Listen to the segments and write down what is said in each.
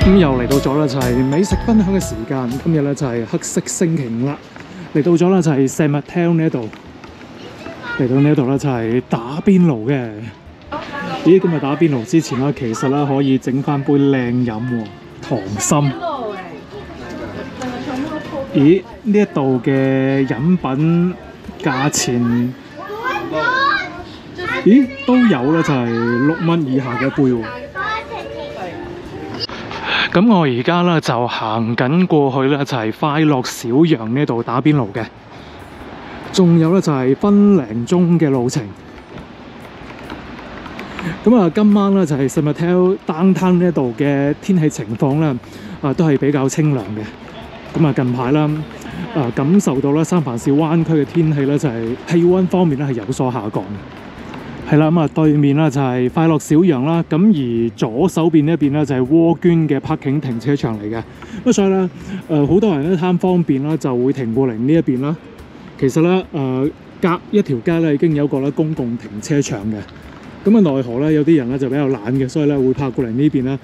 咁又嚟到咗啦，就係美食分享嘅時間。今日咧就係黑色星期五啦，嚟到咗啦就係 San Mateo 呢度，嚟到呢度咧就係打邊爐嘅。咦，今日打邊爐之前啦，其實啦可以整翻杯靚飲喎，溏心。咦，呢一度嘅飲品價錢，咦都有啦，就係6蚊以下嘅一杯喎。咁我而家咧就行緊過去咧，就係快樂小羊呢度打邊爐嘅，仲有咧就係分零鐘嘅路程。咁啊，今晚咧就係 San Mateo Downtown 呢度嘅天氣情況咧，都係比較清涼嘅。咁啊，近排啦，感受到咧三藩市灣區嘅天氣咧就係氣溫方面咧係有所下降嘅。係啦，咁啊對面啦就係快樂小羊啦，咁而左手邊呢一邊咧就係蝸娟嘅 parking 停車場嚟嘅。咁所以咧，好多人咧貪方便啦，就會停過嚟呢一邊啦。其實咧，隔一條街咧已經有一個咧公共停車場嘅。咁啊，奈何咧有啲人咧就比較懶嘅，所以咧會泊過嚟呢邊啦。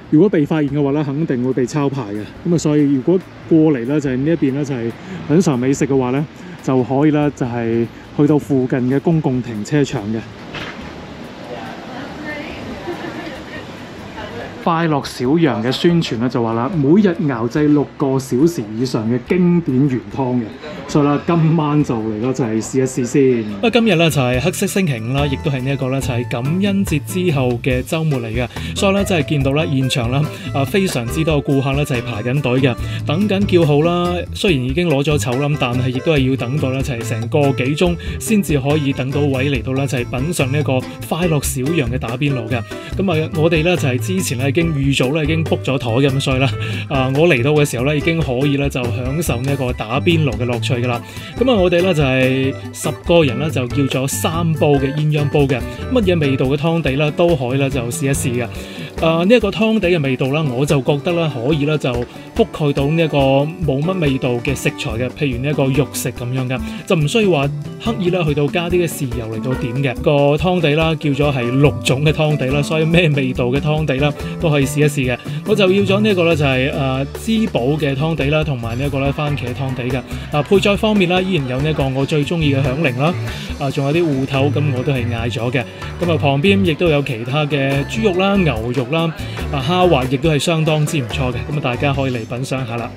如果被發現嘅話咧，肯定會被抄牌嘅。咁啊，所以如果過嚟咧就係呢一邊咧就係品嚐美食嘅話咧，就可以啦，就係去到附近嘅公共停車場嘅。快樂小羊嘅宣傳咧就話啦，每日熬製6個小時以上嘅經典原湯嘅，所以啦今晚就嚟啦，就係試一試先。今日咧就係黑色星期五啦，亦都係呢一個咧就係感恩節之後嘅週末嚟嘅，所以咧真係見到咧現場啦非常之多嘅顧客咧就係排緊隊嘅，等緊叫號啦。雖然已經攞咗籌啦，但係亦都係要等到咧就係成個幾鐘先至可以等到位嚟到咧就係品嚐呢一個快樂小羊嘅打邊爐嘅。咁啊，我哋咧就係之前咧已經預早咧已經 book 咗台嘅，咁所以咧我嚟到嘅時候咧已經可以咧就享受呢一個打邊爐嘅樂趣噶啦。咁啊，我哋咧就係10個人咧就叫咗3煲嘅鴛鴦煲嘅，乜嘢味道嘅湯底咧都可以咧就試一試嘅。呢一個湯底嘅味道啦，我就覺得咧可以咧就覆蓋到呢一個冇乜味道嘅食材嘅，譬如呢一個肉食咁樣嘅，就唔需要話刻意咧去到加啲嘅豉油嚟到點嘅。個湯底啦叫咗係6種嘅湯底啦，所以咩味道嘅湯底啦都可以試一試嘅。我就要咗呢一個咧就係滋寶嘅湯底啦，同埋呢一個咧番茄湯底嘅。配菜方面啦，依然有呢一個我最中意嘅響鈴啦，仲有啲芋頭，咁我都係嗌咗嘅。咁啊旁邊亦都有其他嘅豬肉啦、牛肉啦、蝦滑亦都係相當之唔錯嘅，咁啊大家可以嚟品嚐下啦。